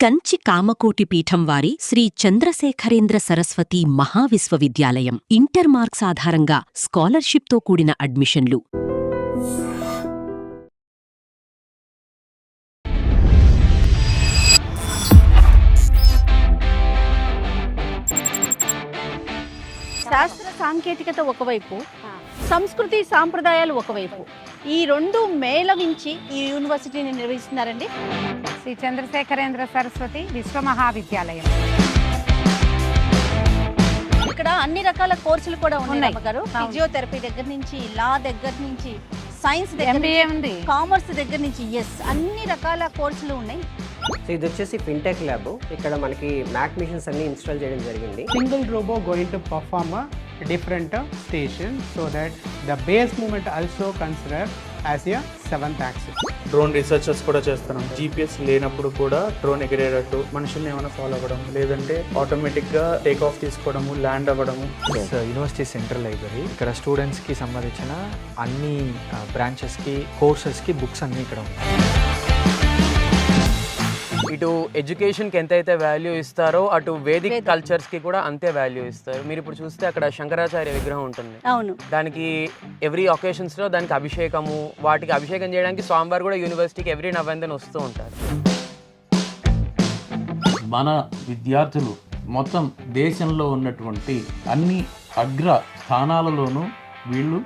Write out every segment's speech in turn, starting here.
కంచి కామకోటి పీఠం వారి Shri Chandrasekharendra Saraswati మహావిశ్వవిద్యాలయం inter marks ఆధారంగా స్కాలర్షిప్తో కూడిన అడ్మిషన్లు. శాస్త్ర సాంకేతికత ఒకవైపు, సంస్కృతి సాంప్రదాయాలు ఒకవైపు, ఈ రెండు మేళవించి ఈ యూనివర్సిటీని నిర్వహిస్తున్నారండి శ్రీ చంద్రశేఖరేంద్ర సరస్వతి విశ్వమహావిద్యాలయం. ఇక్కడ అన్ని రకాల కోర్సులు కూడా ఉన్నాయి అమ్మగారు. ఫిజియోథెరపీ దగ్గర నుంచి, లా దగ్గర నుంచి, సైన్స్ MBA ఉంది, కామర్స్ దగ్గర నుంచి, అన్ని రకాల కోర్సులు ఉన్నాయి. సో ఇది వచ్చేసి ఫిన్టెక్ ల్యాబ్. ఇక్కడ మనకి మ్యాక్ మిషన్స్ అన్ని ఇన్స్టాల్ చేయడం జరిగింది. Single robo going to perform a different station so that the base movement also considered as a seventh axis. Drone researchers కూడా చేస్తున్నాం. GPS లేనప్పుడు కూడా డ్రోన్ ఎగిరేటట్టు మనుషుల్ని ఏమైనా ఫాలో అవ్వడం, లేదంటే ఆటోమేటిక్గా టేక్ ఆఫ్ తీసుకోవడము, ల్యాండ్ అవ్వడము. University central library. ఇక్కడ స్టూడెంట్స్కి సంబంధించిన అన్ని బ్రాంచెస్కి, కోర్సెస్కి బుక్స్ అన్నీ ఇక్కడ ఉంటాయి. ఇటు ఎడ్యుకేషన్కి ఎంతైతే వాల్యూ ఇస్తారో అటు వేదిక్ కల్చర్స్కి కూడా అంతే వాల్యూ ఇస్తారు. మీరు ఇప్పుడు చూస్తే అక్కడ శంకరాచార్య విగ్రహం ఉంటుంది. అవును, దానికి ఎవ్రీ ఒకేషన్స్లో దానికి అభిషేకము, వాటికి అభిషేకం చేయడానికి స్వామివారు కూడా యూనివర్సిటీకి ఎవ్రీ నవందన్ వస్తూ ఉంటారు. మన విద్యార్థులు మొత్తం దేశంలో ఉన్నటువంటి అన్ని అగ్ర స్థానాలలోనూ వీళ్ళు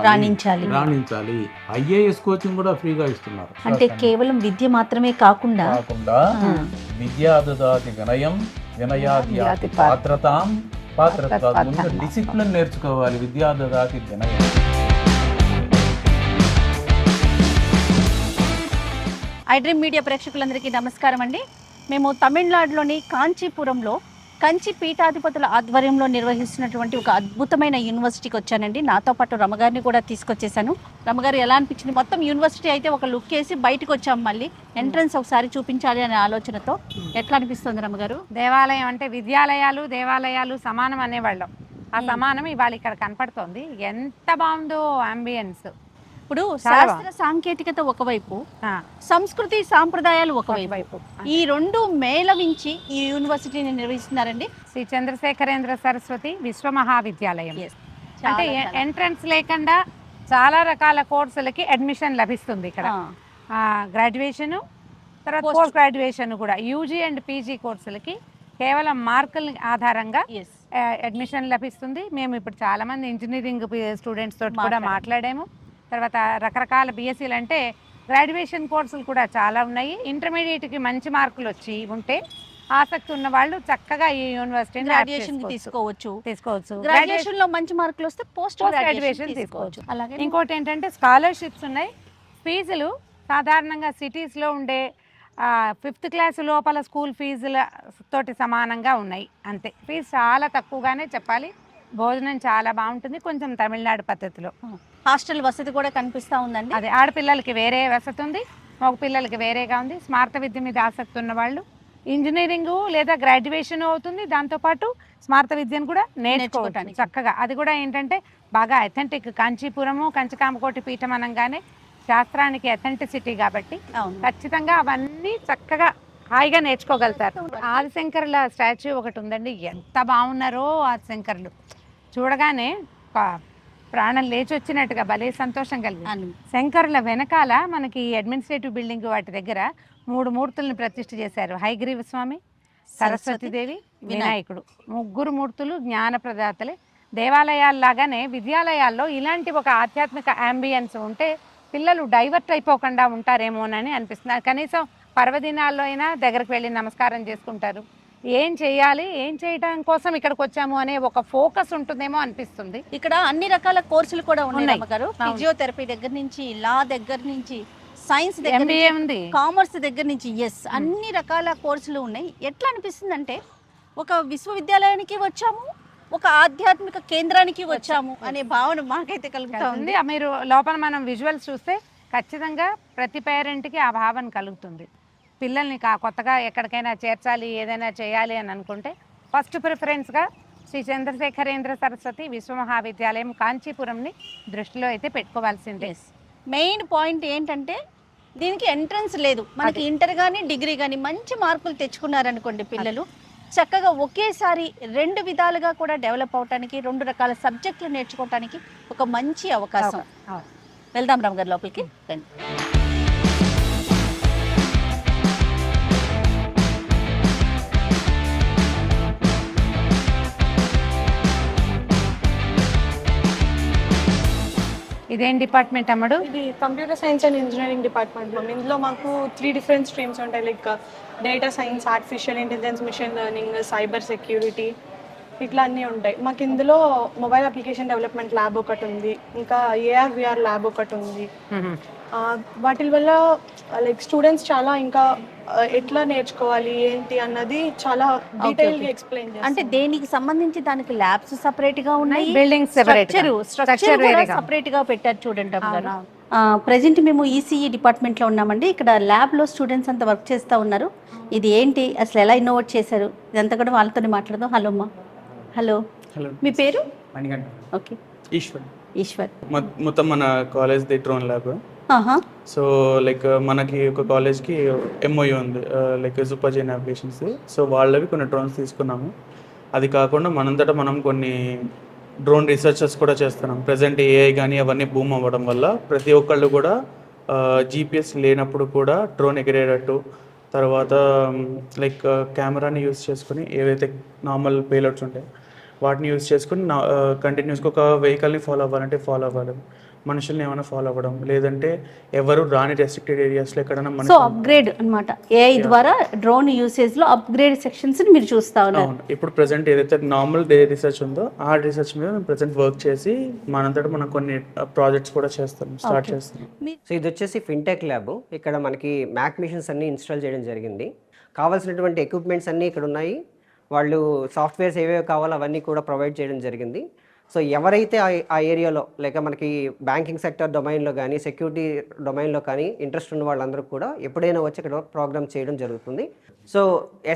రాణించాలి. IAS కోచింగ్ కూడా ఫ్రీగా ఇస్తున్నారు. అంటే కేవలం విద్య మాత్రమే కాకుండా విద్యాదదాతి వినయం, వినయాద్యాతి పాత్రతాం, పాత్రత డిసిప్లిన్ నేర్చుకోవాలి. విద్యాదదాతి వినయం. ఐడ్రీమ్ మీడియా ప్రేక్షకులందరికీ నమస్కారం అండి. మేము తమిళనాడులోని కాంచీపురంలో కంచి పీఠాధిపతుల ఆధ్వర్యంలో నిర్వహిస్తున్నటువంటి ఒక అద్భుతమైన యూనివర్సిటీకి వచ్చానండి. నాతో పాటు రమగారిని కూడా తీసుకొచ్చేసాను. రమగారు ఎలా అనిపించింది? మొత్తం యూనివర్సిటీ అయితే ఒక లుక్ వేసి బయటకు వచ్చాం, మళ్ళీ ఎంట్రన్స్ ఒకసారి చూపించాలి అనే ఆలోచనతో. ఎట్లా అనిపిస్తుంది రమగారు? దేవాలయం అంటే విద్యాలయాలు, దేవాలయాలు సమానం అనేవాళ్ళం. ఆ సమానం ఇవాళ ఇక్కడ కనపడుతోంది. ఎంత బాగుందో అంబియన్స్. ఇప్పుడు శాస్త్ర సాంకేతికత ఒకవైపు, సంస్కృతి సాంప్రదాయాలు ఒకవైపు, ఈ రెండు మేళవించి ఈ యూనివర్సిటీని నిర్వహిస్తున్నారండి శ్రీ చంద్రశేఖరేంద్ర సరస్వతి విశ్వమహావిద్యాలయం. అంటే ఎంట్రన్స్ లేకుండా చాలా రకాల కోర్సులకి అడ్మిషన్ లభిస్తుంది ఇక్కడ. గ్రాడ్యుయేషన్, తర్వాత పోస్ట్ గ్రాడ్యుయేషన్ కూడా, UG అండ్ PG కోర్సులకి కేవలం మార్కుల ఆధారంగా అడ్మిషన్ లభిస్తుంది. మేము ఇప్పుడు చాలా మంది ఇంజనీరింగ్ స్టూడెంట్స్ తోటి కూడా మాట్లాడాము. తర్వాత రకరకాల BSCలు అంటే గ్రాడ్యుయేషన్ కోర్సులు కూడా చాలా ఉన్నాయి. ఇంటర్మీడియట్కి మంచి మార్కులు వచ్చి ఉంటే ఆసక్తి ఉన్న వాళ్ళు చక్కగా ఈ యూనివర్సిటీ తీసుకోవచ్చు. గ్రాడ్యుయేషన్ లో మంచి మార్కులు వస్తే పోస్ట్ గ్రాడ్యుయేషన్ తీసుకోవచ్చు. అలాగే ఇంకోటి ఏంటంటే స్కాలర్షిప్స్ ఉన్నాయి. ఫీజులు సాధారణంగా సిటీస్లో ఉండే 5th క్లాస్ లోపల స్కూల్ ఫీజుల తోటి సమానంగా ఉన్నాయి, అంతే. ఫీజు చాలా తక్కువగానే చెప్పాలి. భోజనం చాలా బాగుంటుంది, కొంచెం తమిళనాడు పద్ధతిలో. హాస్టల్ వసతి కూడా కనిపిస్తూ ఉందండి. అదే, ఆడపిల్లలకి వేరే వసతి ఉంది, మగ పిల్లలకి వేరేగా ఉంది. స్మార్త విద్య మీద ఆసక్తి ఉన్న వాళ్ళు ఇంజనీరింగ్ లేదా గ్రాడ్యుయేషన్ అవుతుంది, దాంతోపాటు స్మార్త విద్యను కూడా నేర్చుకోవటానికి చక్కగా. అది కూడా ఏంటంటే బాగా అథెంటిక్. కాంచీపురము, కంచికామకోటి పీఠం అనగానే శాస్త్రానికి అథెంటిసిటీ కాబట్టి ఖచ్చితంగా అవన్నీ చక్కగా హాయిగా నేర్చుకోగలుగుతారు. ఆదిశంకరుల స్టాచ్యూ ఒకటి ఉందండి. ఎంత బాగున్నారో ఆదిశంకరులు. చూడగానే ప్రాణం లేచి వచ్చినట్టుగా భలే సంతోషం కలిగింది. శంకరుల వెనకాల మనకి అడ్మినిస్ట్రేటివ్ బిల్డింగ్ వాటి దగ్గర 3 మూర్తులను ప్రతిష్ఠ చేశారు. హయగ్రీవ స్వామి, సరస్వతీదేవి, వినాయకుడు. 3 మూర్తులు జ్ఞాన ప్రదాతలే. దేవాలయాల్లాగానే విద్యాలయాల్లో ఇలాంటి ఒక ఆధ్యాత్మిక అంబియన్స్ ఉంటే పిల్లలు డైవర్ట్ అయిపోకుండా ఉంటారేమోనని అనిపిస్తుంది. కనీసం పర్వదినాల్లో అయినా దగ్గరికి వెళ్ళి నమస్కారం చేసుకుంటారు. ఏం చేయాలి, ఏం చేయడం కోసం ఇక్కడికి వచ్చాము అనే ఒక ఫోకస్ ఉంటుందేమో అనిపిస్తుంది. ఇక్కడ అన్ని రకాల కోర్సులు కూడా ఉన్నాయి అమ్మగారు. ఫిజియోథెరపీ దగ్గర నుంచి, లా దగ్గర నుంచి, సైన్స్ దగ్గర MBA ఉంది, కామర్స్ దగ్గర నుంచి, అన్ని రకాల కోర్సులు ఉన్నాయి. ఎట్లా అనిపిస్తుంది అంటే ఒక విశ్వవిద్యాలయానికి వచ్చాము, ఒక ఆధ్యాత్మిక కేంద్రానికి వచ్చాము అనే భావన మాకైతే కలుగుతుంది. మీరు లోపల మనం విజువల్స్ చూస్తే ఖచ్చితంగా ప్రతి పేరెంట్కి ఆ భావన కలుగుతుంది. పిల్లల్ని కొత్తగా ఎక్కడికైనా చేర్చాలి, ఏదైనా చేయాలి అని అనుకుంటే ఫస్ట్ ప్రిఫరెన్స్గా శ్రీ చంద్రశేఖరేంద్ర సరస్వతి విశ్వమహావిద్యాలయం కాంచీపురంని దృష్టిలో అయితే పెట్టుకోవాల్సిందే. మెయిన్ పాయింట్ ఏంటంటే దీనికి ఎంట్రన్స్ లేదు. మనకి ఇంటర్ కానీ డిగ్రీ కానీ మంచి మార్కులు తెచ్చుకున్నారనుకోండి పిల్లలు, చక్కగా ఒకేసారి 2 విధాలుగా కూడా డెవలప్ అవడానికి, 2 రకాల సబ్జెక్టులు నేర్చుకోవడానికి ఒక మంచి అవకాశం. వెళ్దాం రామ్ గారు లోపలికి రండి. ఇదేం డిపార్ట్మెంట్ అమ్మడు? ఇది computer science and engineering department ma'am. ఇందులో మాకు 3 డిఫరెంట్ స్ట్రీమ్స్ ఉంటాయి. Like data science, artificial intelligence, machine learning, cyber security, ఇట్లా అన్నీ ఉంటాయి. మాకు ఇందులో మొబైల్ అప్లికేషన్ డెవలప్మెంట్ ల్యాబ్ ఒకటి ఉంది, ఇంకా AR/VR ల్యాబ్ ఒకటి ఉంది. వాటి వల్ల లైక్ స్టూడెంట్స్ చాలా ఇంకా ఎట్లా నేర్చుకోవాలి ఏంటి అన్నది చాలా డీటెయిల్గా ఎక్స్ప్లెయిన్ చేస్తారు. అంటే దేనికి సంబంధించి దానికి ల్యాబ్స్ సెపరేట్ గా ఉన్నాయి, బిల్డింగ్స్ స్ట్రక్చర్ సెపరేట్ గా పెట్టారు చూడండి అమ్మగారు. ప్రెజెంట్ మేము ECE డిపార్ట్మెంట్ లో ఉన్నామండి. ఇక్కడ ల్యాబ్ లో స్టూడెంట్స్ అంతా వర్క్ చేస్తూ ఉన్నారు. ఇది ఏంటి అసలు ఎలా ఇన్నోవేట్ చేశారు ఇదంతా కూడా వాళ్ళతోనే మాట్లాడదాం. హలో అమ్మా. హలో, మీ పేరు? ఓకే, ఈశ్వర్. మొత్తం మన కాలేజ్ది డ్రోన్ ల్యాబ్. సో లైక్ మనకి ఒక కాలేజ్కి MOU ఉంది, లైక్ జూపాజీ నావిగేషన్స్. సో వాళ్ళవి కొన్ని డ్రోన్స్ తీసుకున్నాము. అది కాకుండా మనంతటా మనం కొన్ని డ్రోన్ రీసెర్చెస్ కూడా చేస్తున్నాం. ప్రజెంట్ AI కానీ అవన్నీ బూమ్ అవ్వడం వల్ల ప్రతి ఒక్కళ్ళు కూడా GPS లేనప్పుడు కూడా డ్రోన్ ఎగిరేటట్టు, తర్వాత లైక్ కెమెరాని యూజ్ చేసుకుని ఏవైతే నార్మల్ పేలోడ్స్ ఉంటాయి వాటిని యూజ్ చేసుకుని కంటిన్యూస్గా ఒక వెహికల్ని ఫాలో అవ్వాలంటే ఫాలో అవ్వడం, మనుషుల్ని ఏమైనా ఫాలో అవ్వడం, లేదంటే ఎవరు రాని రెస్ట్రిక్టెడ్ ఏరియాస్లో ఎక్కడైనా సో అప్గ్రేడ్ అన్నమాట. AI ద్వారా డ్రోన్ యూసేజ్ లో అప్గ్రేడ్ సెక్షన్స్ మీరు చూస్తా ఉన్నారు. ఇప్పుడు ప్రెసెంట్ ఏదైతే నార్మల్ డే రీసెర్చ్ ఉందో ఆ రీసెర్చ్ మీద మేము ప్రెసెంట్ వర్క్ చేసి మనంతటా మనం కొన్ని ప్రాజెక్ట్స్ కూడా స్టార్ట్ చేస్తున్నాం. సో ఇది వచ్చేసి ఫిన్టెక్ ల్యాబ్. ఇక్కడ మనకి మ్యాక్ మిషన్స్ అన్ని ఇన్స్టాల్ చేయడం జరిగింది. కావాల్సినటువంటి ఎక్విప్మెంట్స్ అన్నీ ఇక్కడ ఉన్నాయి. వాళ్ళు సాఫ్ట్వేర్స్ ఏవేవి కావాలో అవన్నీ కూడా ప్రొవైడ్ చేయడం జరిగింది. సో ఎవరైతే ఆ ఏరియాలో లేక మనకి బ్యాంకింగ్ సెక్టర్ డొమైన్లో కానీ సెక్యూరిటీ డొమైన్లో కానీ ఇంట్రెస్ట్ ఉన్న వాళ్ళందరూ కూడా ఎప్పుడైనా వచ్చి ఇక్కడ ప్రోగ్రామ్ చేయడం జరుగుతుంది. సో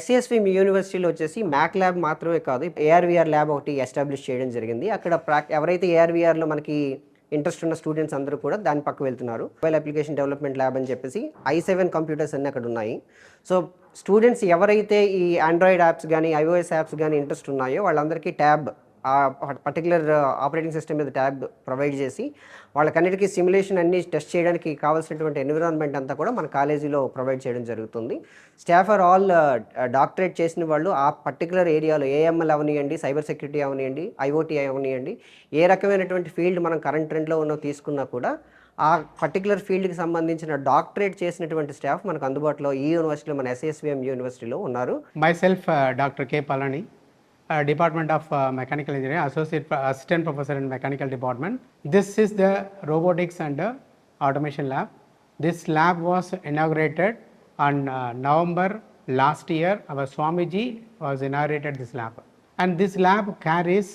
SCSV యూనివర్సిటీలో వచ్చేసి మ్యాక్ ల్యాబ్ మాత్రమే కాదు, AR/VR ల్యాబ్ ఒకటి ఎస్టాబ్లిష్ చేయడం జరిగింది. అక్కడ ఎవరైతే AR/VRలో మనకి ఇంట్రెస్ట్ ఉన్న స్టూడెంట్స్ అందరూ కూడా దాని పక్క వెళ్తున్నారు. మొబైల్ అప్లికేషన్ డెవలప్మెంట్ ల్యాబ్ అని చెప్పేసి i7 కంప్యూటర్స్ అన్నీ అక్కడ ఉన్నాయి. సో స్టూడెంట్స్ ఎవరైతే ఈ ఆండ్రాయిడ్ యాప్స్ కానీ iOS యాప్స్ కానీ ఇంట్రెస్ట్ ఉన్నాయో వాళ్ళందరికీ ట్యాబ్, ఆ పర్టికులర్ ఆపరేటింగ్ సిస్టమ్ మీద ట్యాబ్ ప్రొవైడ్ చేసి వాళ్ళకన్నిటికీ సిమ్యులేషన్ అన్ని టెస్ట్ చేయడానికి కావాల్సినటువంటి ఎన్విరాన్మెంట్ అంతా కూడా మన కాలేజీలో ప్రొవైడ్ చేయడం జరుగుతుంది. స్టాఫ్ ఆర్ ఆల్ డాక్టరేట్ చేసిన వాళ్ళు ఆ పర్టికులర్ ఏరియాలో AML అవనియండి, సైబర్ సెక్యూరిటీ అవనియండి, IoT అవనియండి, ఏ రకమైనటువంటి ఫీల్డ్ మనం కరెంట్ ట్రెండ్లో ఉన్న తీసుకున్నా కూడా ఆ పర్టికులర్ ఫీల్డ్కి సంబంధించిన డాక్టరేట్ చేసినటువంటి స్టాఫ్ మనకు అందుబాటులో ఈ యూనివర్సిటీలో మన SCSVM యూనివర్సిటీలో ఉన్నారు. Myself, Dr. K. Palani, Department of Mechanical Engineering, Assistant Professor in Mechanical Department. This is the Robotics and Automation Lab. This lab was inaugurated on November last year. Our Swamiji was inaugurated this lab. And this lab carries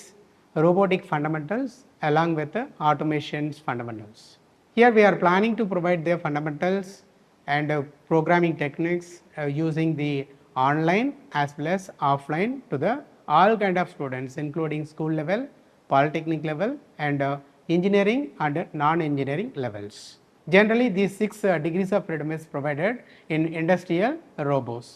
robotic fundamentals along with the automation's fundamentals. Here we are planning to provide the fundamentals and programming techniques using the online as well as offline to the all kind of students, including school level, polytechnic level, and engineering and non-engineering levels. Generally, these 6 degrees of freedom is provided in industrial robots.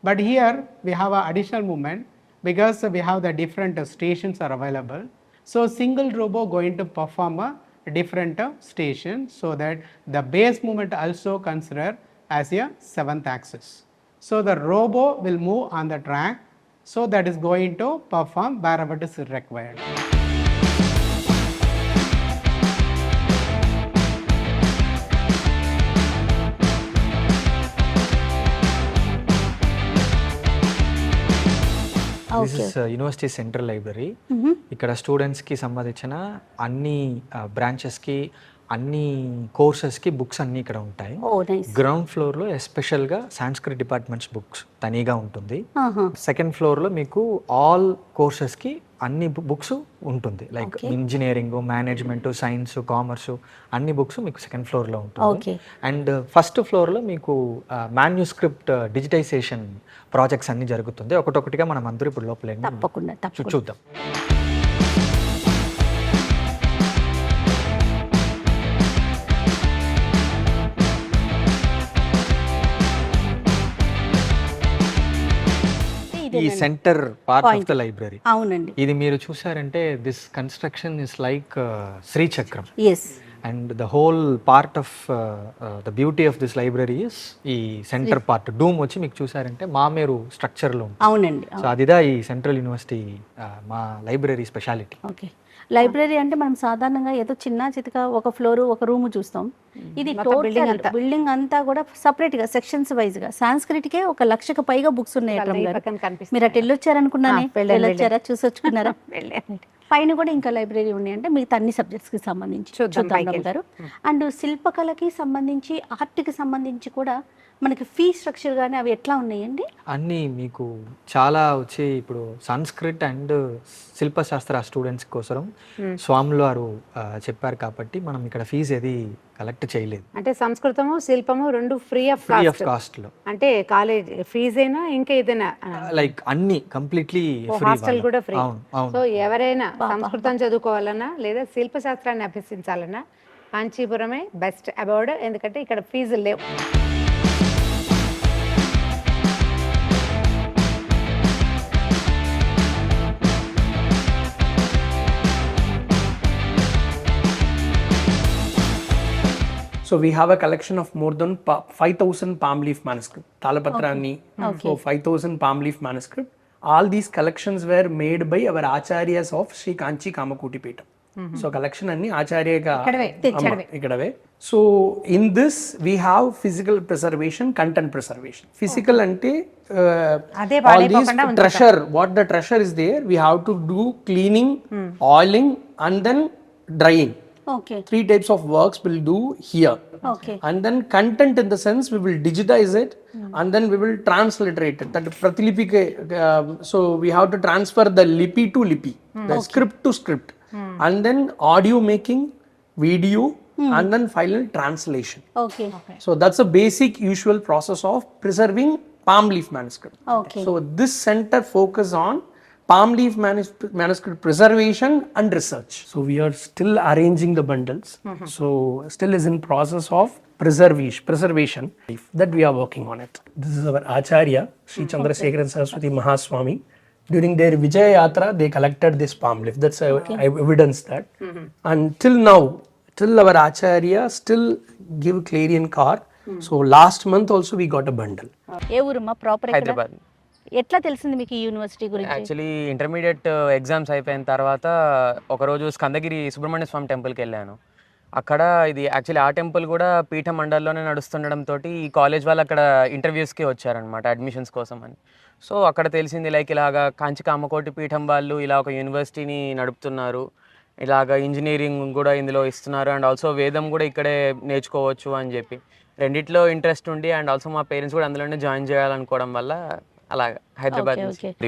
But here we have an additional movement because we have the different stations are available. So single robot going to perform a different station so that the base movement also considered as a 7th axis. So the robot will move on the track, so that is going to perform wherever it is required. This is university central library. ఇక్కడ స్టూడెంట్స్కి సంబంధించిన అన్ని బ్రాంచెస్కి అన్ని కోర్సెస్కి books అన్నీ ఇక్కడ ఉంటాయి. Ground ఫ్లోర్లో ఎస్పెషల్గా సాంస్క్రిట్ డిపార్ట్మెంట్స్ బుక్స్ తనీగా ఉంటుంది. సెకండ్ ఫ్లోర్లో మీకు ఆల్ కోర్సెస్కి అన్ని బుక్స్ ఉంటుంది, like engineering, management, science, commerce అన్ని బుక్స్ మీకు సెకండ్ ఫ్లోర్లో ఉంటుంది. అండ్ ఫస్ట్ ఫ్లోర్లో మీకు మాన్యుస్క్రిప్ట్ డిజిటైజేషన్ ప్రాజెక్ట్స్ అన్ని జరుగుతుంది. ఒకటొకటిగా మనం అందరూ ఇప్పుడు లోపల చూద్దాం. ఈ centre part of the library. అవునండి. ఇది మీరు చూసారంటే దిస్ కన్స్ట్రక్షన్ ఇస్ లైక్ శ్రీచక్రం. Yes. And the whole part of the beauty of this library is ఈ సెంటర్ పార్ట్. డూమ్ వచ్చి మీకు చూసారంటే మామేరు స్ట్రక్చర్లో ఉంటుంది. అవునండి. సో అదిదా ఈ సెంట్రల్ యూనివర్సిటీ మా లైబ్రరీ స్పెషాలిటీ. ఓకే. లైబ్రరీ అంటే మనం సాధారణంగా ఏదో చిన్న చితక ఒక ఫ్లోర్ ఒక రూమ్ చూస్తాం. ఇది బిల్డింగ్ అంతా కూడా సపరేట్ గా సెక్షన్స్ వైజ్ గా సాంస్క్రిట్కే 1,00,000కు పైగా బుక్స్ ఉన్నాయి. మీరు అటు వెళ్ళొచ్చారనుకున్నానే, వెళ్ళొచ్చారా, చూసొచ్చుకున్నారా? పైన కూడా ఇంకా లైబ్రరీ ఉన్నాయి. అంటే మిగతా అన్ని సబ్జెక్ట్స్ కి సంబంధించి చూద్దాం గారు. అండ్ శిల్పకళకి సంబంధించి ఆర్ట్కి సంబంధించి కూడా మనకి ఫీ స్ట్రక్చర్ కానీ అవి ఎట్లా ఉన్నాయండి? అన్నీ మీకు చాలా వచ్చి ఇప్పుడు సంస్కృత్ అండ్ శిల్పశాస్త్ర స్టూడెంట్స్ కోసం స్వాములు వారు చెప్పారు కాబట్టి మనం ఇక్కడ ఫీజు ఏది కలెక్ట్ చేయలేదు. అంటే సంస్కృతము శిల్పము రెండు ఫ్రీ ఆఫ్ కాస్ట్ లో. అంటే కాలేజ్ ఫీజు అయినా ఇంకా ఏదైనా లైక్ అన్ని కంప్లీట్లీ హాస్టల్ కూడా ఫ్రీ. సో ఎవరైనా సంస్కృతం చదువుకోవాలన్నా లేదా శిల్పశాస్త్రాన్ని అభ్యసించాలన్నా కాంచీపురమే బెస్ట్ అబౌడ్. ఎందుకంటే ఇక్కడ ఫీజులు లేవు. So we have a collection of more than 5,000 palm leaf manuscript. Talapatrani, so 5,000 palm leaf manuscript. All these collections were made by our acharyas of Sri Kanchi Kamakuti Peetham. So collection anni acharya ga ikkadave. So in this we have physical preservation, content preservation. Physical ante all these treasure, what the treasure is there, we have to do cleaning, oiling and then drying. Okay. 3 types of works we'll do here. Okay. And then content in the sense we will digitize it and then we will transliterate it. That Pratilipika, so we have to transfer the lipi to lipi, the script to script. And then audio making, video and then final translation. Okay. So that's a basic usual process of preserving palm leaf manuscript. Okay. So this center focus on palm leaf manuscript preservation and research. So we are still arranging the bundles. So still is in process of preservation that we are working on it. This is our Acharya, Sri Chandrasekharan Saraswati Mahaswami. During their Vijaya Yatra, they collected this palm leaf. That's evidence that. Until now, till our Acharya still give Clarion car. So last month also we got a bundle. ఏ ఊరమ్మా proper? Hyderabad. ఎట్లా తెలిసింది మీకు ఈ university గురించి? Actually intermediate exams అయిపోయిన తర్వాత ఒకరోజు స్కందగిరి సుబ్రహ్మణ్య స్వామి టెంపుల్కి వెళ్ళాను. అక్కడ ఇది యాక్చువల్లీ ఆ టెంపుల్ కూడా పీఠ మండలంలోనే నడుస్తుండడంతో ఈ కాలేజ్ వాళ్ళు అక్కడ ఇంటర్వ్యూస్కి వచ్చారనమాట అడ్మిషన్స్ కోసం అని. సో అక్కడ తెలిసింది లైక్ ఇలాగా కాంచి కామకోటి పీఠం వాళ్ళు ఇలా ఒక యూనివర్సిటీని నడుపుతున్నారు, ఇలాగ ఇంజనీరింగ్ కూడా ఇందులో ఇస్తున్నారు అండ్ ఆల్సో వేదం కూడా ఇక్కడే నేర్చుకోవచ్చు అని చెప్పి రెండిట్లో ఇంట్రెస్ట్ ఉండి అండ్ ఆల్సో మా పేరెంట్స్ కూడా అందులోనే జాయిన్ చేయాలనుకోవడం వల్ల అలా హైదరాబాద్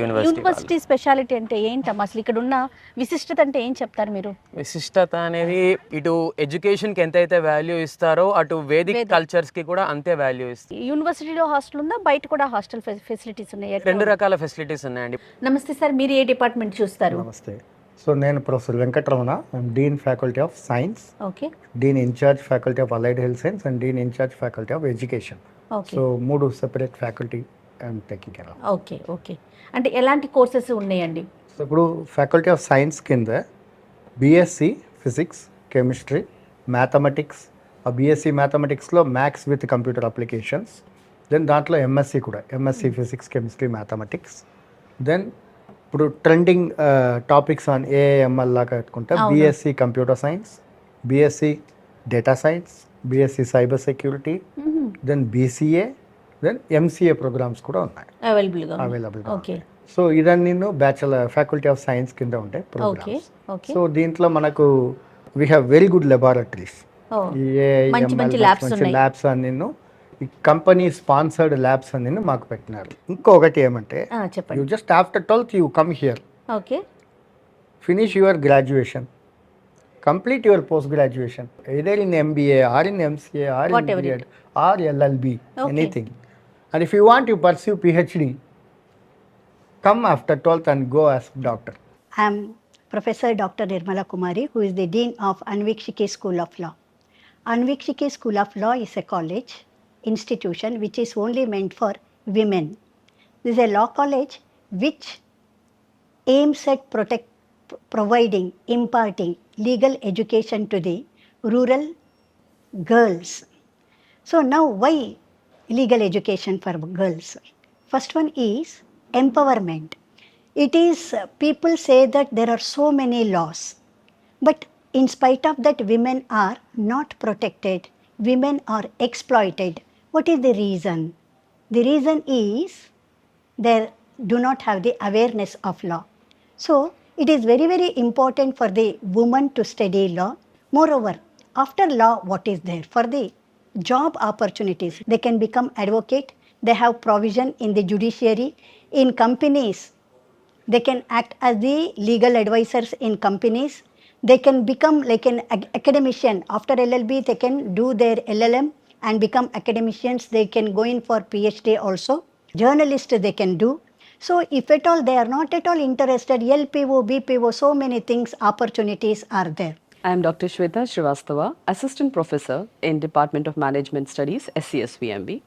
యూనివర్సిటీ స్పెషాలిటీ అంటే ఏంటమ్మా? అసలు ఇక్కడ ఉన్న విశిష్టత అంటే ఏం చెప్తారు మీరు? విశిష్టత అనేది ఇటు ఎడ్యుకేషన్కి ఎంతైతే వాల్యూ ఇస్తారో అటు వేదిక్ కల్చర్స్కి కూడా అంతే వాల్యూ ఇస్తారు. యూనివర్సిటీలో హాస్టల్ ఉందా, బయట కూడా హాస్టల్ ఫెసిలిటీస్ ఉన్నాయి? 2 రకాల ఫెసిలిటీస్ ఉన్నాయండి. నమస్తే సార్, మీరు ఏ డిపార్ట్మెంట్ చూస్తారు? నమస్తే. సో నేను professor Venkataramana, dean faculty of science, okay, dean in charge faculty of allied health science and dean in charge faculty of education. So 3 separate faculty and taking care of. Okay okay. అంటే ఎలాంటి courses ఉన్నాయండి? So ఇప్పుడు ఫ్యాకల్టీ of సైన్స్ కింద BSc physics, chemistry, mathematics, ఆ BSc మ్యాథమెటిక్స్లో maths with computer applications, then దాంట్లో ఎంఎస్సీ కూడా, MSc physics, chemistry, mathematics. Then ఇప్పుడు ట్రెండింగ్ టాపిక్స్ ఆన్ ఏఐఎంఎల్ లాగా పెట్టుకుంటే BSc computer science, BSc data science, BSc cyber security, then BCA, then MCA programmes కూడా ఉన్నాయి అవైలబుల్గా. సో ఇదన్నీ బ్యాచులర్ ఫ్యాకల్టీ ఆఫ్ సైన్స్ కింద ఉంటాయి ప్రోగ్రామ్స్. సో దీంట్లో మనకు వీ హ్యావ్ వెరీ గుడ్ లెబారెటరీస్, మంచి ల్యాబ్స్ అన్ని ఈ కంపెనీ స్పాన్సర్డ్ ల్యాబ్స్ అన్ని మాకు పెట్టినారు. ఇంకొకటి ఏమంటే you just after 12th you come here, finish your graduation, complete your post graduation either in MBA or in MCA or in BEd or LLB, anything. And if you want to pursue PhD, come after 12th and go as doctor. I am Professor Dr. Nirmala Kumari, who is the Dean of Anvikshike School of Law. Anvikshike School of Law is a college institution which is only meant for women. This is a law college which aims at providing, imparting legal education to the rural girls. So now why legal education for girls? First one is empowerment. It is, people say that there are so many laws, but in spite of that, women are not protected, women are exploited. What is the reason? The reason is they do not have the awareness of law. So it is very, very important for the woman to study law. Moreover, after law, what is there? For the job opportunities, they can become advocate, they have provision in the judiciary, in companies, they can act as the legal advisors in companies, they can become like an academician. After LLB, they can do their LLM and become academicians, they can go in for PhD also. Journalist they can do. So if at all they are not at all interested, LPO, BPO, so many things, opportunities are there. I am Dr. Shweta Srivastava, Assistant Professor in Department of Management Studies, SCSVMB.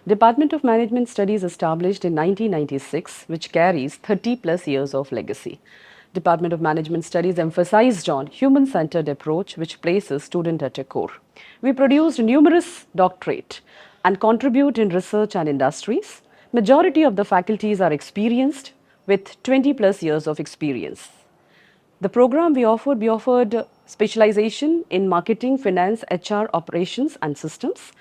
Department of Management Studies established in 1996, which carries 30 plus years of legacy. Department of Management Studies emphasized on human-centered approach, which places student at a core. We produced numerous doctorate and contribute in research and industries. Majority of the faculties are experienced with 20 plus years of experience. The program we offered specialization in marketing, finance, HR, operations and systems.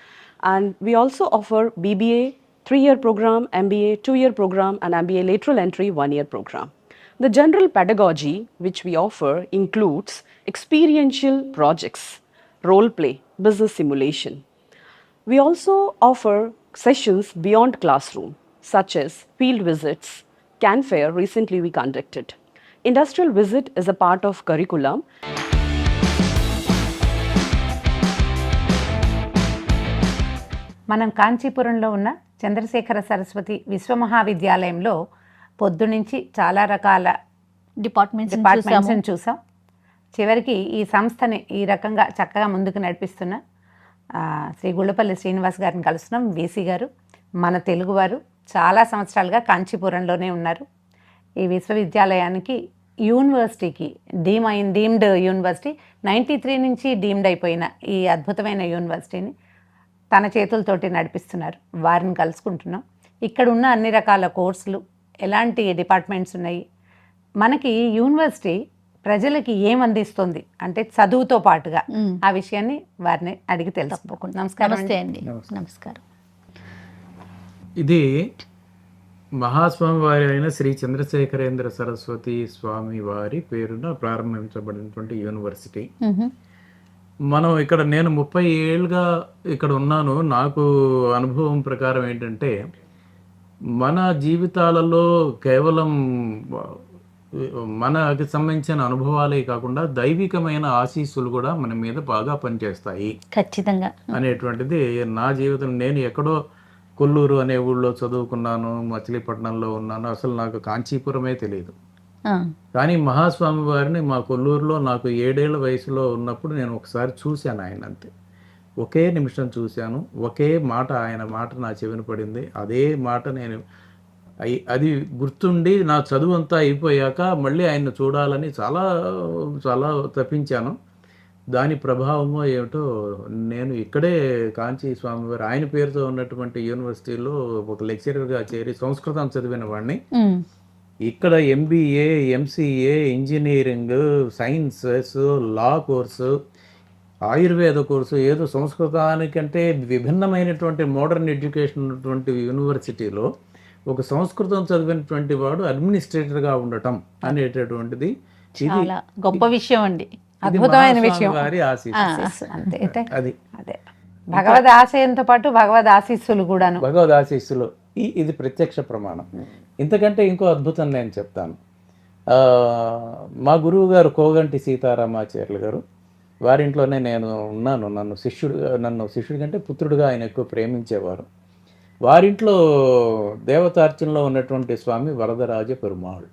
And we also offer BBA 3-year program, MBA 2-year program and MBA lateral entry 1-year program. The general pedagogy which we offer includes experiential projects, role play, business simulation. We also offer sessions beyond classroom, such as field visits, Can Fair recently we conducted. Industrial visit is a part of curriculum. మనం కాంచీపురంలో ఉన్న చంద్రశేఖర సరస్వతి విశ్వమహావిద్యాలయంలో పొద్దునుంచి చాలా రకాల డిపార్ట్మెంట్స్ని చూసాం. చివరికి ఈ సంస్థని ఈ రకంగా చక్కగా ముందుకు నడిపిస్తున్న శ్రీ గుళ్ళపల్లి శ్రీనివాస్ గారిని కలుస్తున్నాం. వీసీ గారు మన తెలుగువారు, చాలా సంవత్సరాలుగా కాంచీపురంలోనే ఉన్నారు. ఈ విశ్వవిద్యాలయానికి యూనివర్సిటీకి డీమ్డ్ యూనివర్సిటీ 93 నుంచి డీమ్డ్ అయిపోయిన ఈ అద్భుతమైన యూనివర్సిటీని తన చేతులతోటి నడిపిస్తున్నారు. వారిని కలుసుకుంటున్నాం. ఇక్కడ ఉన్న అన్ని రకాల కోర్సులు, ఎలాంటి డిపార్ట్మెంట్స్ ఉన్నాయి, మనకి యూనివర్సిటీ ప్రజలకి ఏం అందిస్తుంది అంటే చదువుతో పాటుగా, ఆ విషయాన్ని వారిని అడిగి తెలుసుకోకుండా. నమస్కారం అండి. నమస్కారం. ఇది మహాస్వామి వారి అయిన శ్రీ చంద్రశేఖరేంద్ర సరస్వతి స్వామి వారి పేరున ప్రారంభించబడినటువంటి యూనివర్సిటీ. మనం ఇక్కడ నేను 30 ఏళ్ళుగా ఇక్కడ ఉన్నాను. నాకు అనుభవం ప్రకారం ఏంటంటే, మన జీవితాలలో కేవలం మనకి సంబంధించిన అనుభవాలే కాకుండా దైవికమైన ఆశీస్సులు కూడా మన మీద బాగా పనిచేస్తాయి ఖచ్చితంగా అనేటువంటిది నా జీవితం. నేను ఎక్కడో కొల్లూరు అనే ఊళ్ళో చదువుకున్నాను, మచిలీపట్నంలో ఉన్నాను, అసలు నాకు కాంచీపురమే తెలియదు. కానీ మహాస్వామి వారిని మా కొల్లూరులో నాకు 7 ఏళ్ల వయసులో ఉన్నప్పుడు నేను ఒకసారి చూశాను ఆయన. అంతే, ఒకే నిమిషం చూశాను. ఒకే మాట, ఆయన మాట నా చెవిన పడింది. అదే మాట నేను అది గుర్తుండి నా చదువు అంతా అయిపోయాక మళ్ళీ ఆయన్ని చూడాలని చాలా చాలా తప్పించాను. దాని ప్రభావమో ఏమిటో నేను ఇక్కడే కాంచీ స్వామివారు ఆయన పేరుతో ఉన్నటువంటి యూనివర్సిటీలో ఒక లెక్చరర్గా చేరి సంస్కృతం చదివిన వాడిని. ఇక్కడ MBA, MCA, engineering, sciences, law course, Ayurveda course, ఏదో సంస్కృతానికంటే విభిన్నమైనటువంటి మోడర్న్ ఎడ్యుకేషన్ ఉన్నటువంటి యూనివర్సిటీలో ఒక సంస్కృతం చదివినటువంటి వాడు అడ్మినిస్ట్రేటర్గా ఉండటం అనేటటువంటిది చాలా గొప్ప విషయం అండి, అద్భుతమైన విషయం. అది అదే భగవద్ ఆశయంతో పాటు భగవద్ ఆశీస్సులు కూడాను. భగవద్ ఆశీస్సులు ఇది ప్రత్యక్ష ప్రమాణం. ఇంతకంటే ఇంకో అద్భుతం నేను చెప్తాను. మా గురువు గారు కోగంటి సీతారామాచార్యులు గారు, వారింట్లోనే నేను ఉన్నాను. నన్ను శిష్యుడి కంటే పుత్రుడిగా ఆయన ఎక్కువ ప్రేమించేవారు. వారింట్లో దేవతార్చనలో ఉన్నటువంటి స్వామి వరదరాజ పెరుమాళ్.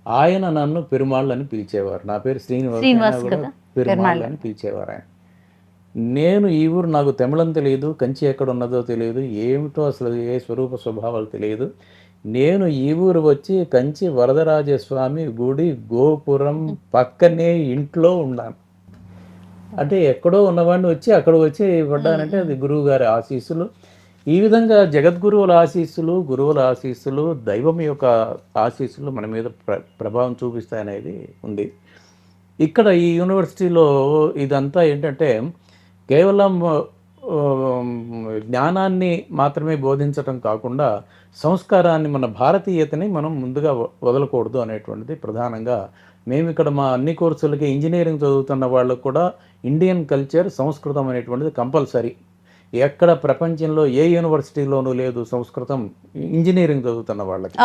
ఆయన నన్ను పెరుమాళ్ అని పిలిచేవారు. నా పేరు శ్రీనివాస్, పెరుమాళ్ అని పిలిచేవారు ఆయన. నేను ఈ ఊరు, నాకు తమిళం తెలియదు, కంచి ఎక్కడ ఉన్నదో తెలియదు, ఏమిటో అసలు ఏ స్వరూప స్వభావాలు తెలియదు. నేను ఈ ఊరు వచ్చి కంచి వరదరాజస్వామి గుడి గోపురం పక్కనే ఇంట్లో ఉన్నాను. అంటే ఎక్కడో ఉన్నవాడిని వచ్చి అక్కడ వచ్చి పడ్డానంటే అది గురువు గారి ఆశీస్సులు. ఈ విధంగా జగద్గురువుల ఆశీస్సులు, గురువుల ఆశీస్సులు, దైవం యొక్క ఆశీస్సులు మన మీద ప్రభావం చూపిస్తాయనేది ఉంది. ఇక్కడ ఈ యూనివర్సిటీలో ఇదంతా ఏంటంటే కేవలం జ్ఞానాన్ని మాత్రమే బోధించటం కాకుండా సంస్కారాన్ని, మన భారతీయతని మనం ముందుగా వదలకూడదు అనేటువంటిది ప్రధానంగా. మేము ఇక్కడ మా అన్ని కోర్సులకి ఇంజనీరింగ్ చదువుతున్న వాళ్ళకు కూడా ఇండియన్ కల్చర్, సంస్కృతం అనేటువంటిది కంపల్సరీ. ఎక్కడ ప్రపంచంలో ఏ యూనివర్సిటీలోనూ లేదు సంస్కృతం ఇంజనీరింగ్ చదువుతున్న వాళ్ళకి.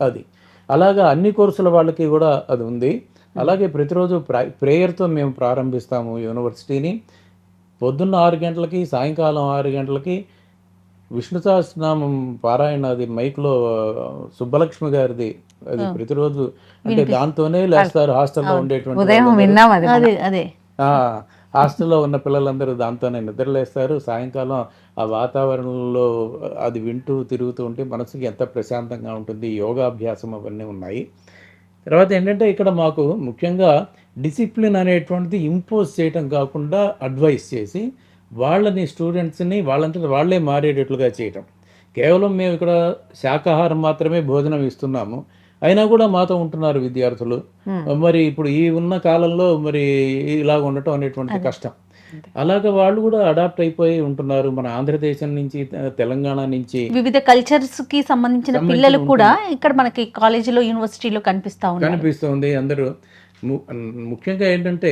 అది అలాగా అన్ని కోర్సుల వాళ్ళకి కూడా అది ఉంది. అలాగే ప్రతిరోజు ప్రేయర్తో మేము ప్రారంభిస్తాము యూనివర్సిటీని. పొద్దున్న 6 గంటలకి, సాయంకాలం 6 గంటలకి విష్ణు సహస్రనామం పారాయణ, అది మైక్లో సుబ్బలక్ష్మి గారిది, అది ప్రతిరోజు అంటే దాంతోనే లేస్తారు. హాస్టల్లో ఉండేటువంటి హాస్టల్లో ఉన్న పిల్లలందరూ దాంతోనే నిద్రలేస్తారు. సాయంకాలం ఆ వాతావరణంలో అది వింటూ తిరుగుతూ ఉంటే మనసుకి ఎంత ప్రశాంతంగా ఉంటుంది. యోగాభ్యాసం అవన్నీ ఉన్నాయి. తర్వాత ఏంటంటే ఇక్కడ మాకు ముఖ్యంగా డిసిప్లిన్ అనేటువంటిది ఇంపోజ్ చేయటం కాకుండా అడ్వైస్ చేసి వాళ్ళని, స్టూడెంట్స్ని వాళ్ళంతటా వాళ్ళే మారేటట్లుగా చేయటం. కేవలం మేము ఇక్కడ శాకాహారం మాత్రమే భోజనం ఇస్తున్నాము, అయినా కూడా మాతో ఉంటున్నారు విద్యార్థులు. మరి ఇప్పుడు ఈ ఉన్న కాలంలో మరి ఇలాగ ఉండటం అనేటువంటి కష్టం. అలాగే వాళ్ళు కూడా అడాప్ట్ అయిపోయి ఉంటున్నారు. మన ఆంధ్రదేశం నుంచి, తెలంగాణ నుంచి వివిధ కల్చర్స్ కి సంబంధించిన పిల్లలు కూడా ఇక్కడ మనకి కాలేజీలో, యూనివర్సిటీలో కనిపిస్తుంది. అందరూ ముఖ్యంగా ఏంటంటే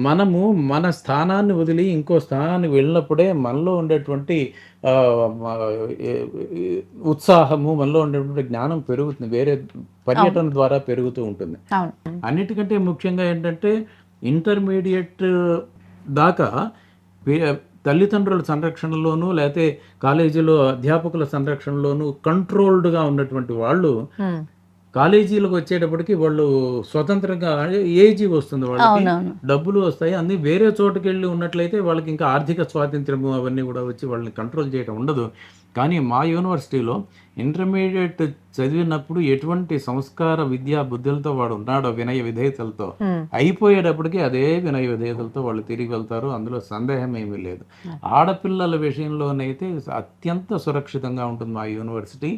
మనము మన స్థానాన్ని వదిలి ఇంకో స్థానానికి వెళ్ళినప్పుడే మనలో ఉండేటువంటి ఉత్సాహము, మనలో ఉండేటువంటి జ్ఞానం పెరుగుతుంది. వేరే పర్యటన ద్వారా పెరుగుతూ ఉంటుంది. అన్నిటికంటే ముఖ్యంగా ఏంటంటే ఇంటర్మీడియట్ దాకా తల్లిదండ్రుల సంరక్షణలోనూ లేకపోతే కాలేజీలో అధ్యాపకుల సంరక్షణలోనూ కంట్రోల్డ్గా ఉన్నటువంటి వాళ్ళు కాలేజీలకు వచ్చేటప్పటికి వాళ్ళు స్వతంత్రంగా ఏజీ వస్తుంది, వాళ్ళకి డబ్బులు వస్తాయి, అన్ని వేరే చోటుకి వెళ్ళి ఉన్నట్లయితే వాళ్ళకి ఇంకా ఆర్థిక స్వాతంత్ర్యము అవన్నీ కూడా వచ్చి వాళ్ళని కంట్రోల్ చేయడం ఉండదు. కానీ మా యూనివర్సిటీలో ఇంటర్మీడియట్ చదివినప్పుడు ఎటువంటి సంస్కార విద్యా బుద్ధులతో వాడు ఉన్నాడో, వినయ విధేయతలతో, అయిపోయేటప్పటికి అదే వినయ విధేయతలతో వాళ్ళు తిరిగి వెళ్తారు. అందులో సందేహం ఏమీ లేదు. ఆడపిల్లల విషయంలోనైతే అత్యంత సురక్షితంగా ఉంటుంది మా యూనివర్సిటీ.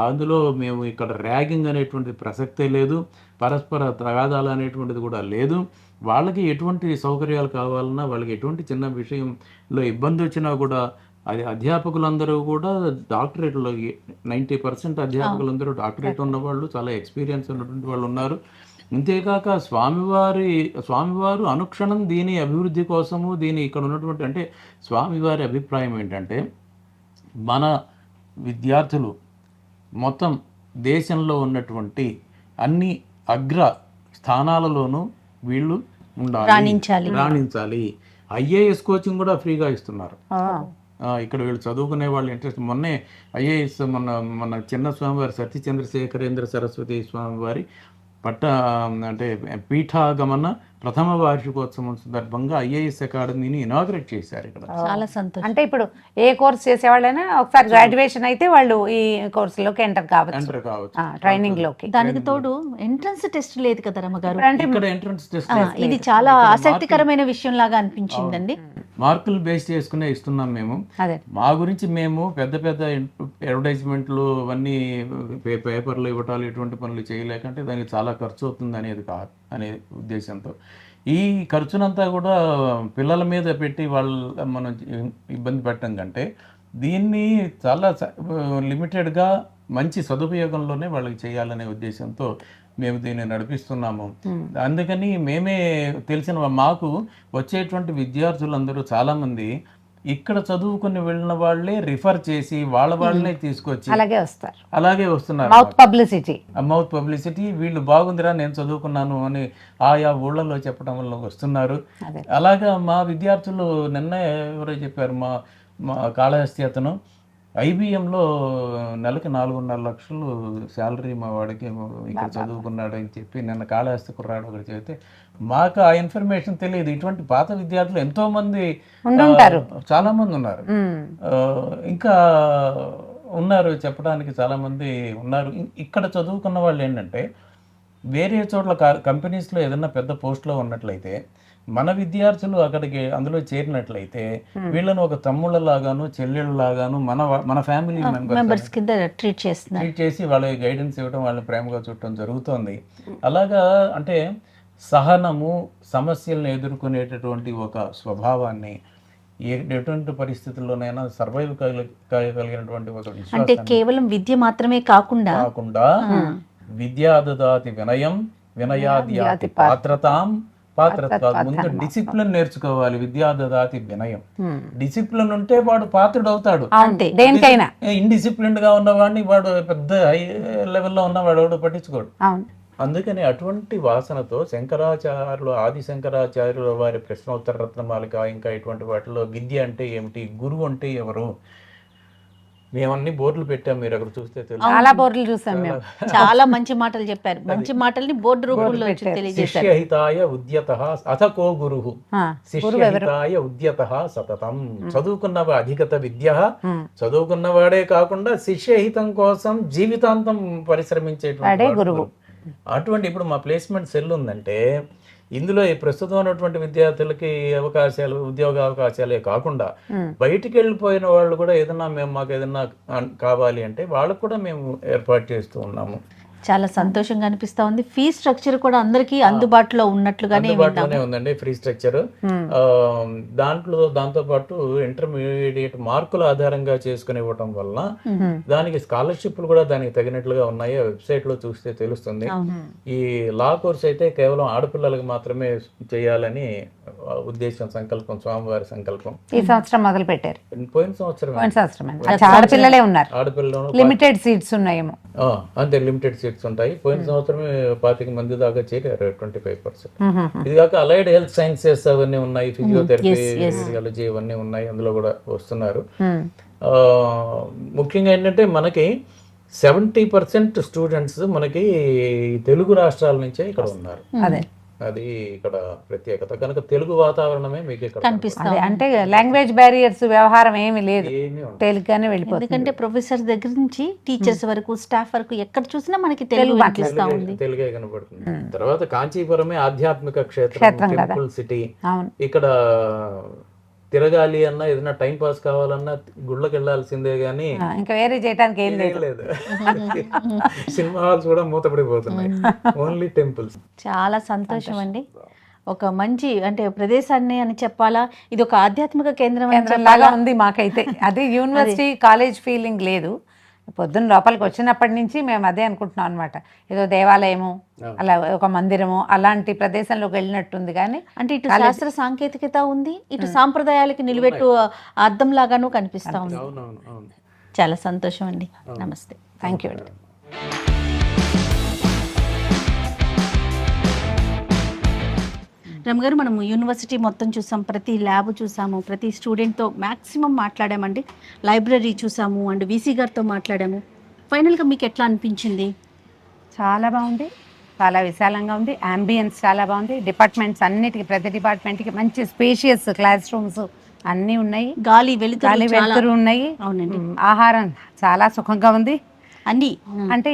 అందులో మేము ఇక్కడ ర్యాగింగ్ అనేటువంటి ప్రసక్తే లేదు, పరస్పర తగాదాలు అనేటువంటిది కూడా లేదు. వాళ్ళకి ఎటువంటి సౌకర్యాలు కావాలన్నా, వాళ్ళకి ఎటువంటి చిన్న విషయంలో ఇబ్బంది వచ్చినా కూడా అది అధ్యాపకులందరూ కూడా డాక్టరేట్లో 90% అధ్యాపకులందరూ డాక్టరేట్ ఉన్నవాళ్ళు, చాలా ఎక్స్పీరియన్స్ ఉన్నటువంటి వాళ్ళు ఉన్నారు. అంతేకాక స్వామివారు అనుక్షణం దీని అభివృద్ధి కోసము, దీని ఇక్కడ ఉన్నటువంటి అంటే స్వామివారి అభిప్రాయం ఏంటంటే మన విద్యార్థులు మొత్తం దేశంలో ఉన్నటువంటి అన్ని అగ్ర స్థానాలలోనూ వీళ్ళు రాణించాలి. ఐఏఎస్ కోచింగ్ కూడా ఫ్రీగా ఇస్తున్నారు. ఇక్కడ వీళ్ళు చదువుకునే వాళ్ళు ఇంట్రెస్ట్. మొన్నే ఐఏఎస్ మన చిన్న స్వామివారి సత్యచంద్రశేఖరేంద్ర సరస్వతి స్వామివారి అంటే పీఠాగమన ప్రథమ వార్షికోత్సవం సందర్భంగా ఐఏఎస్ అకాడమీని ఇనాగ్రేట్ చేశారు ఇక్కడ. చాలా సంతోషం. అంటే ఇప్పుడు ఏ కోర్స్ చేసేవాళ్ళైనా ఒకసారి గ్రాడ్యుయేషన్ అయితే వాళ్ళు ఈ కోర్సులోకి ఎంటర్ కావచ్చు, ట్రైనింగ్ లోకి. దానికి తోడు ఎంట్రన్స్ టెస్ట్ లేదు కదా రమ్మగారు, ఇక్కడ ఎంట్రన్స్ టెస్ట్ ఇది చాలా ఆసక్తికరమైన విషయం లాగా అనిపించిందండి. మార్కులు బేస్ చేసుకునే ఇస్తున్నాం మేము. మా గురించి మేము పెద్ద పెద్ద అడ్వర్టైజ్మెంట్లు అవన్నీ పేపర్లు ఇవ్వటాలు ఇటువంటి పనులు చేయలేకంటే దానికి చాలా ఖర్చు అవుతుంది అనేది అనే ఉద్దేశంతో ఈ ఖర్చునంతా కూడా పిల్లల మీద పెట్టి మనం ఇబ్బంది పెట్టడం కంటే దీన్ని చాలా లిమిటెడ్గా మంచి సదుపయోగంలోనే వాళ్ళకి చేయాలనే ఉద్దేశంతో మేము దీన్ని నడిపిస్తున్నాము. అందుకని మేమే మాకు వచ్చేటువంటి విద్యార్థులందరూ చాలామంది ఇక్కడ చదువుకుని వెళ్ళిన వాళ్ళే రిఫర్ చేసి వాళ్ళనే తీసుకొచ్చి అలాగే వస్తున్నారు. మౌత్ పబ్లిసిటీ వీళ్ళు బాగుందిరా నేను చదువుకున్నాను అని ఆయా ఊళ్ళలో చెప్పడం వల్ల వస్తున్నారు. అలాగా మా విద్యార్థులు నిన్న ఎవరో చెప్పారు, మా కాళహస్తి అతను ఐబిఎంలో నెలకి 4.5 లక్షలు శాలరీ మా వాడికి ఇక్కడ చదువుకున్నాడు అని చెప్పి నిన్న కాళహస్తి కుర్రాడు ఒకటి చెబితే మాకు ఆ ఇన్ఫర్మేషన్ తెలియదు. ఇటువంటి పాత విద్యార్థులు ఎంతో మంది, చాలా మంది ఉన్నారు. ఇంకా ఉన్నారు చెప్పడానికి చాలామంది ఉన్నారు. ఇక్కడ చదువుకున్న వాళ్ళు ఏంటంటే వేరే చోట్ల కంపెనీస్లో ఏదైనా పెద్ద పోస్ట్లో ఉన్నట్లయితే మన విద్యార్థులు అక్కడికి అందులో చేరినట్లయితే వీళ్ళని ఒక తమ్ముళ్ళలాగాను చెల్లెళ్ళలాగాను మన ఫ్యామిలీ మెంబర్స్ కింద ట్రీట్ చేసి వాళ్ళకి గైడెన్స్ ఇవ్వడం, వాళ్ళని ప్రేమగా చూడటం జరుగుతోంది. అలాగా అంటే సహనము, సమస్యలను ఎదుర్కొనేటటువంటి ఒక స్వభావాన్ని ఎటువంటి పరిస్థితుల్లోనైనా సర్వైవ్ కాగలిగినటువంటి ఒక అంటే విశ్వాసం కేవలం విద్య మాత్రమే కాకుండా విద్యా దదాతి వినయం, వినయాది పాత్రతాం, పాత్రత ముందు డిసిప్లిన్ నేర్చుకోవాలి. విద్యా దదాతి వినయం. డిసిప్లిన్ ఉంటే వాడు పాత్రుడు అవుతాడు. దేనికైనా ఇండిసిప్లిన్డ్ గా ఉన్నవాడిని వాడు పెద్ద హై లెవెల్లో ఉన్నవాడు ఎవడు పట్టించుకోడు. అందుకని అటువంటి వాసనతో శంకరాచార్యులు, ఆది శంకరాచార్యుల వారి ప్రశ్నోత్తర రత్నమాలిక ఇంకా ఇటువంటి వాటిలో విద్య అంటే ఏమిటి, గురువు అంటే ఎవరు, మేమన్నీ బోర్డులు పెట్టాం, మీరు అక్కడ చూస్తే చాలా బోర్డులు చూసాం మేము. చాలా మంచి మాటలు చెప్పారు. మంచి మాటల్ని బోర్డు రూపంలో తెలియజేశారు. శిష్యహితాయ ఉద్యతః అథ కో గురుః, శిష్యహితాయ ఉద్యతః సతతం. చదువుకున్నవా అధిగత విద్య, చదువుకున్నవాడే కాకుండా శిష్యహితం కోసం జీవితాంతం పరిశ్రమించేటువంటి గురువు. అటువంటి ఇప్పుడు మా ప్లేస్మెంట్ సెల్ ఉందంటే ఇందులో ఈ ప్రస్తుతం ఉన్నటువంటి విద్యార్థులకి అవకాశాలు, ఉద్యోగ అవకాశాలే కాకుండా బయటికి వెళ్ళిపోయిన వాళ్ళు కూడా ఏదన్నా మాకు ఏదన్నా కావాలి అంటే వాళ్ళకు కూడా మేము ఏర్పాటు చేస్తూ ఉన్నాము. చాలా సంతోషంగా అనిపిస్తా ఉంది. ఫీ స్ట్రక్చర్ కూడా అందరికీ అందుబాటులో ఉన్నట్లుగానే ఉందండి. ఫ్రీ స్ట్రక్చర్ దాంతో పాటు ఇంటర్మీడియట్ మార్కుల ఆధారంగా చేసుకుని ఇవ్వటం వల్ల దానికి స్కాలర్షిప్లు కూడా దానికి తగినట్లుగా ఉన్నాయి. వెబ్సైట్ లో చూస్తే తెలుస్తుంది. ఈ లా కోర్స్ అయితే కేవలం ఆడపిల్లలకు మాత్రమే చేయాలని ఉద్దేశం, సంకల్పం, స్వామివారి సంకల్పం. ఈ సంవత్సరం మొదలు పెట్టారు. పోయిన సంవత్సరం ఆడపిల్లలే ఉన్నారు. ఆడపిల్లలు లిమిటెడ్ సీట్స్ ఉన్నాయేమో. అంతే, లిమిటెడ్ సీట్స్ ఉంటాయి. పోయిన సంవత్సరమే 25 మంది దాకా చేరారు, 25%. ఇది కాక అలైడ్ హెల్త్ సైన్సెస్ అవన్నీ ఉన్నాయి, ఫిజియోథెరపీ, ఫిజియాలజీ ఇవన్నీ ఉన్నాయి, అందులో కూడా వస్తున్నారు. ముఖ్యంగా ఏంటంటే మనకి 70% స్టూడెంట్స్ మనకి తెలుగు రాష్ట్రాల నుంచే ఇక్కడ ఉన్నారు. అది ఇక్కడ ప్రత్యేకత కనుక తెలుగు వాతావరణమే మీకు ఇక్కడ కనిపిస్తుంది. అంటే లాంగ్వేజ్ బ్యారియర్స్ వ్యవహారం ఏమీ లేదు, తెలుగుగానే వెళ్ళిపోతుంది. ఎందుకంటే ప్రొఫెసర్ దగ్గర నుంచి టీచర్స్ వరకు, స్టాఫ్ వరకు ఎక్కడ చూసినా మనకి తెలుగే కనబడుతుంది. తర్వాత కాంచీపురమే ఆధ్యాత్మిక క్షేత్రం, టెంపుల్ సిటీ. ఇక్కడ తిరగాలి అన్నా, ఏదైనా టైం పాస్ కావాలన్నా గుళ్ళకి వెళ్ళాల్సిందే గానీ ఇంకా వేరే చేయడానికి ఏం లేదు. సినిమా హాల్స్ కూడా మూతపడిపోతున్నాయి, ఓన్లీ టెంపుల్స్. చాలా సంతోషం అండి. ఒక మంచి అంటే ప్రదేశాన్ని అని చెప్పాలా, ఇది ఒక ఆధ్యాత్మిక కేంద్రం లాగా ఉంది మాకైతే. అది యూనివర్సిటీ కాలేజ్ ఫీలింగ్ లేదు. పొద్దున్న లోపలికి వచ్చినప్పటి నుంచి మేము అదే అనుకుంటున్నాం అనమాట. ఏదో దేవాలయము, అలా ఒక మందిరము అలాంటి ప్రదేశంలోకి వెళ్ళినట్టుంది. కానీ అంటే ఇటు శాస్త్ర సాంకేతికత ఉంది, ఇటు సాంప్రదాయాలకి నిలబెట్టు అద్దం లాగాను కనిపిస్తా ఉంది. చాలా సంతోషం అండి. నమస్తే. థ్యాంక్ యూ అండి. రమగారు, మనము యూనివర్సిటీ మొత్తం చూసాం, ప్రతి ల్యాబ్ చూసాము, ప్రతి స్టూడెంట్తో మ్యాక్సిమం మాట్లాడామండి, లైబ్రరీ చూసాము అండ్ వీసీ గారితో మాట్లాడాము. ఫైనల్గా మీకు ఎట్లా అనిపించింది? చాలా బాగుంది, చాలా విశాలంగా ఉంది, అంబియన్స్ చాలా బాగుంది. డిపార్ట్మెంట్స్ అన్నిటికీ, ప్రతి డిపార్ట్మెంట్కి మంచి స్పేషియస్ క్లాస్ రూమ్స్ అన్నీ ఉన్నాయి, గాలి వెలుతురు ఉన్నాయి. అవునండి. ఆహారం చాలా సుఖంగా ఉంది. అన్ని అంటే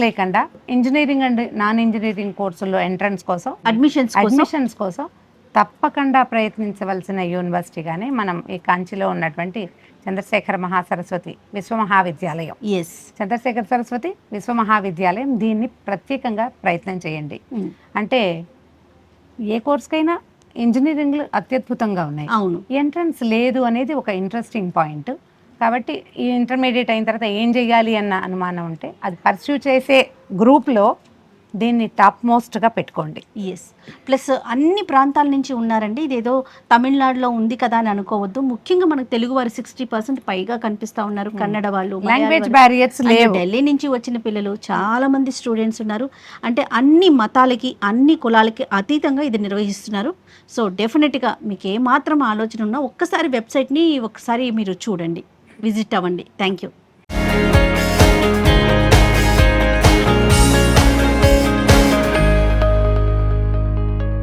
లేకుండా ఇంజనీరింగ్ అండ్ నాన్ ఇంజనీరింగ్ కోర్సుల్లో ఎంట్రన్స్ కోసం, అడ్మిషన్స్ కోసం తప్పకుండా ప్రయత్నించవలసిన యూనివర్సిటీగానే మనం ఈ కాంచీలో ఉన్నటువంటి చంద్రశేఖర మహాసరస్వతి విశ్వమహావిద్యాలయం, చంద్రశేఖర సరస్వతి విశ్వమహావిద్యాలయం, దీన్ని ప్రత్యేకంగా ప్రయత్నం చేయండి. అంటే ఏ కోర్సుకైనా ఇంజనీరింగ్లు అత్యద్భుతంగా ఉన్నాయి. అవును, ఎంట్రన్స్ లేదు అనేది ఒక ఇంట్రెస్టింగ్ పాయింట్. కాబట్టి ఈ ఇంటర్మీడియట్ అయిన తర్వాత ఏం చేయాలి అన్న అనుమానం ఉంటే అది పర్స్యూ చేసే గ్రూప్లో దీన్ని టాప్ మోస్ట్గా పెట్టుకోండి. ప్లస్ అన్ని ప్రాంతాల నుంచి ఉన్నారండి. ఇదేదో తమిళనాడులో ఉంది కదా అని అనుకోవద్దు. ముఖ్యంగా మనకు తెలుగు వారు 60% పైగా కనిపిస్తూ ఉన్నారు. కన్నడ వాళ్ళు, లాంగ్వేజ్ బ్యారియర్స్ లేవు. ఢిల్లీ నుంచి వచ్చిన పిల్లలు చాలా మంది స్టూడెంట్స్ ఉన్నారు. అంటే అన్ని మతాలకి, అన్ని కులాలకి అతీతంగా ఇది నిర్వహిస్తున్నారు. సో డెఫినెట్గా మీకు ఏమాత్రం ఆలోచన ఉన్నా ఒక్కసారి వెబ్సైట్ని ఒకసారి మీరు చూడండి, విజిట్ అవ్వండి. Thank you.